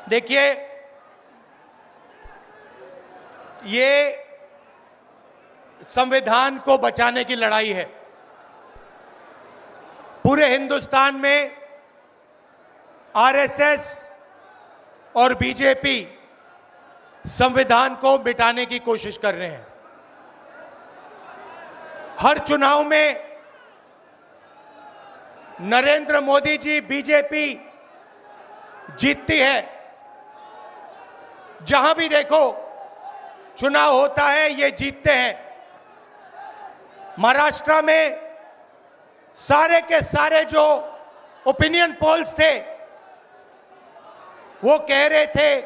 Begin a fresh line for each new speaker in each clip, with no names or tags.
देखिए, ये संविधान को बचाने की लड़ाई है। पूरे हिंदुस्तान में आरएसएस और बीजेपी संविधान को मिटाने की कोशिश कर रहे हैं। हर चुनाव में नरेंद्र मोदी जी, बीजेपी जीतती है। जहां भी देखो चुनाव होता है, ये जीतते हैं। महाराष्ट्र में सारे के सारे जो ओपिनियन पोल्स थे वो कह रहे थे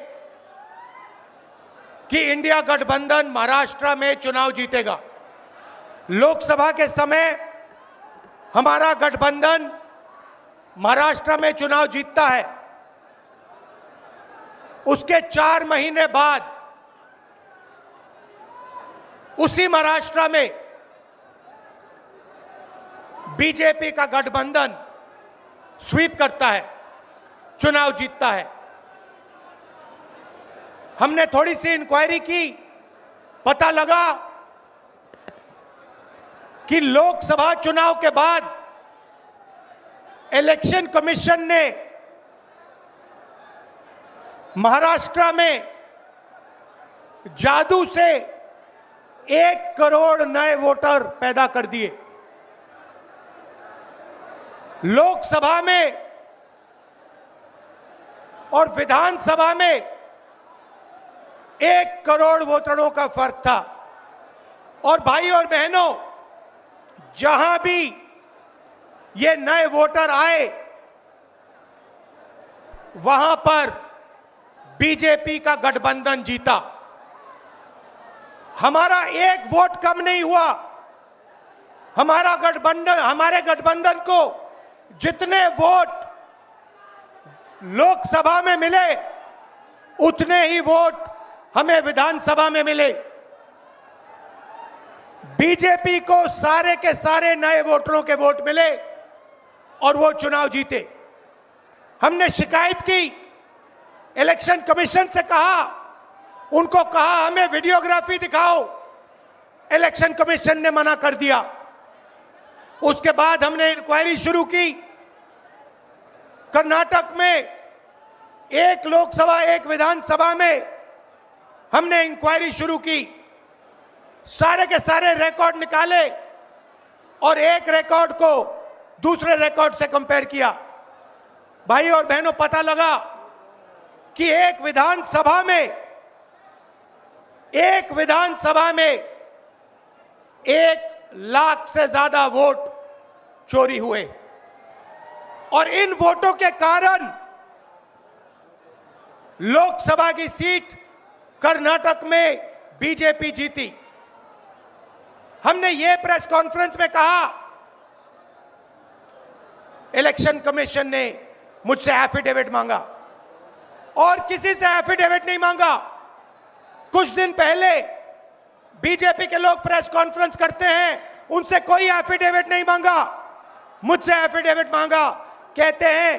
कि इंडिया गठबंधन महाराष्ट्र में चुनाव जीतेगा। लोकसभा के समय हमारा गठबंधन महाराष्ट्र में चुनाव जीतता है। उसके 4 महीने बाद उसी महाराष्ट्र में बीजेपी का गठबंधन स्वीप करता है, चुनाव जीतता है। हमने थोड़ी सी इंक्वायरी की, पता लगा कि लोकसभा चुनाव के बाद इलेक्शन कमीशन ने महाराष्ट्र में जादू से 1 करोड़ नए वोटर पैदा कर दिए। लोकसभा में और विधानसभा में 1 करोड़ वोटरों का फर्क था। और भाई और बहनों, जहां भी ये नए वोटर आए वहां पर बीजेपी का गठबंधन जीता। हमारा 1 वोट कम नहीं हुआ। हमारे गठबंधन को जितने वोट लोकसभा में मिले उतने ही वोट हमें विधानसभा में मिले। बीजेपी को सारे के सारे नए वोटरों के वोट मिले और वो चुनाव जीते। हमने शिकायत की, इलेक्शन कमीशन से कहा, उनको कहा हमें वीडियोग्राफी दिखाओ। इलेक्शन कमीशन ने मना कर दिया। उसके बाद हमने इंक्वायरी शुरू की। कर्नाटक में 1 लोकसभा 1 विधानसभा में हमने इंक्वायरी शुरू की। सारे के सारे रिकॉर्ड निकाले और एक रिकॉर्ड को दूसरे रिकॉर्ड से कंपेयर किया। भाई और बहनों, पता लगा कि एक विधानसभा में 1 लाख से ज्यादा वोट चोरी हुए। और इन वोटों के कारण लोकसभा की सीट कर्नाटक में बीजेपी जीती। हमने ये प्रेस कॉन्फ्रेंस में कहा, इलेक्शन कमीशन ने मुझसे एफिडेविट मांगा और किसी से एफिडेविट नहीं मांगा। कुछ दिन पहले बीजेपी के लोग प्रेस कॉन्फ्रेंस करते हैं, उनसे कोई एफिडेविट नहीं मांगा, मुझसे एफिडेविट मांगा। कहते हैं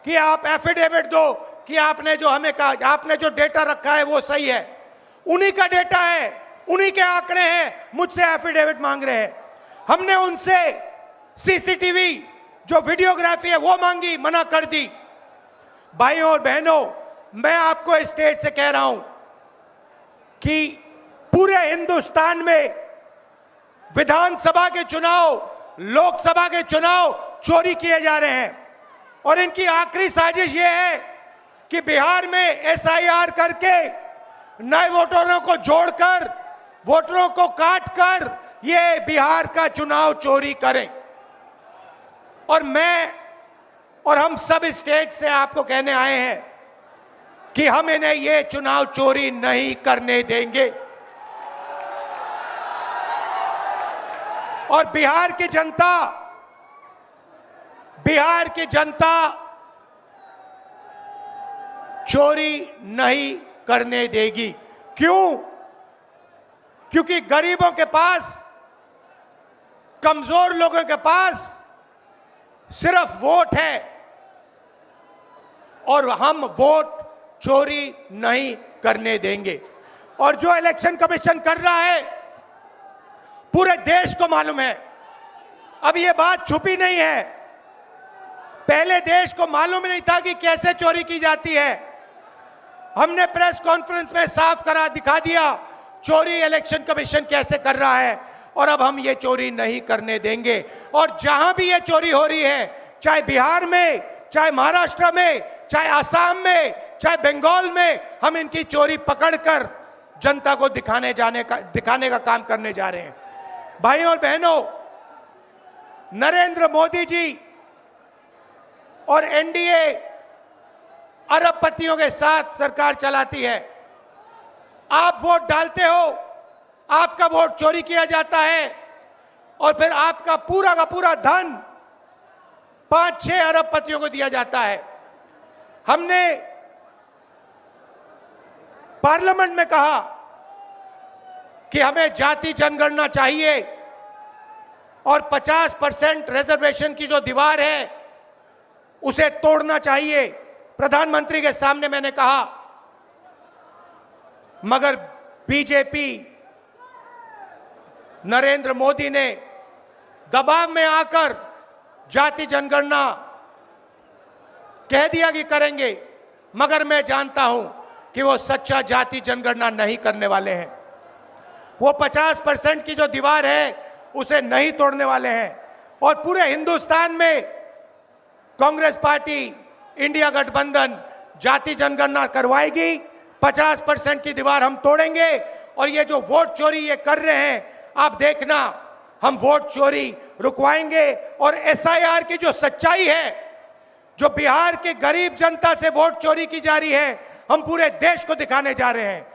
कि आप एफिडेविट दो कि आपने जो हमें कहा, आपने जो डेटा रखा है वो सही है। उन्हीं का डेटा है, उन्हीं के आंकड़े हैं, मुझसे एफिडेविट मांग रहे हैं। हमने उनसे सीसीटीवी जो वीडियोग्राफी है वो मांगी, मना कर दी। भाइयों और बहनों, मैं आपको इस स्टेज से कह रहा हूं कि पूरे हिंदुस्तान में विधानसभा के चुनाव, लोकसभा के चुनाव चोरी किए जा रहे हैं। और इनकी आखिरी साजिश ये है कि बिहार में एसआईआर करके नए वोटरों को जोड़कर, वोटरों को काटकर ये बिहार का चुनाव चोरी करें। और मैं और हम सब स्टेट से आपको कहने आए हैं कि हम इन्हें ये चुनाव चोरी नहीं करने देंगे। और बिहार की जनता चोरी नहीं करने देगी। क्यों? क्योंकि गरीबों के पास, कमजोर लोगों के पास सिर्फ वोट है और हम वोट चोरी नहीं करने देंगे। और जो इलेक्शन कमीशन कर रहा है पूरे देश को मालूम है। अब ये बात छुपी नहीं है, पहले देश को मालूम नहीं था कि कैसे चोरी की जाती है। हमने प्रेस कॉन्फ्रेंस में साफ करा दिखा दिया चोरी इलेक्शन कमीशन कैसे कर रहा है, और अब हम ये चोरी नहीं करने देंगे। और जहां भी ये चोरी हो रही है, चाहे बिहार में, चाहे महाराष्ट्र में, चाहे असम में, चाहे बंगाल में, हम इनकी चोरी पकड़कर जनता को दिखाने का काम करने जा रहे हैं। भाइयों और बहनों, नरेंद्र मोदी जी और एनडीए अरबपतियों के साथ सरकार चलाती है। आप वोट डालते हो, आपका वोट चोरी किया जाता है, और फिर आपका पूरा का पूरा धन 5-6 अरबपतियों को दिया जाता है। हमने पार्लियामेंट में कहा कि हमें जाति जनगणना चाहिए और 50% रिजर्वेशन की जो दीवार है उसे तोड़ना चाहिए। प्रधानमंत्री के सामने मैंने कहा, मगर बीजेपी, नरेंद्र मोदी ने दबाव में आकर जाति जनगणना कह दिया कि करेंगे, मगर मैं जानता हूं कि वो सच्चा जाति जनगणना नहीं करने वाले हैं। वो 50% की जो दीवार है उसे नहीं तोड़ने वाले हैं। और पूरे हिंदुस्तान में कांग्रेस पार्टी, इंडिया गठबंधन जाति जनगणना करवाएगी, 50% की दीवार हम तोड़ेंगे। और ये जो वोट चोरी ये कर रहे हैं, आप देखना, हम वोट चोरी रुकवाएंगे। और एसआईआर की जो सच्चाई है, जो बिहार के गरीब जनता से वोट चोरी की जा रही है, हम पूरे देश को दिखाने जा रहे हैं।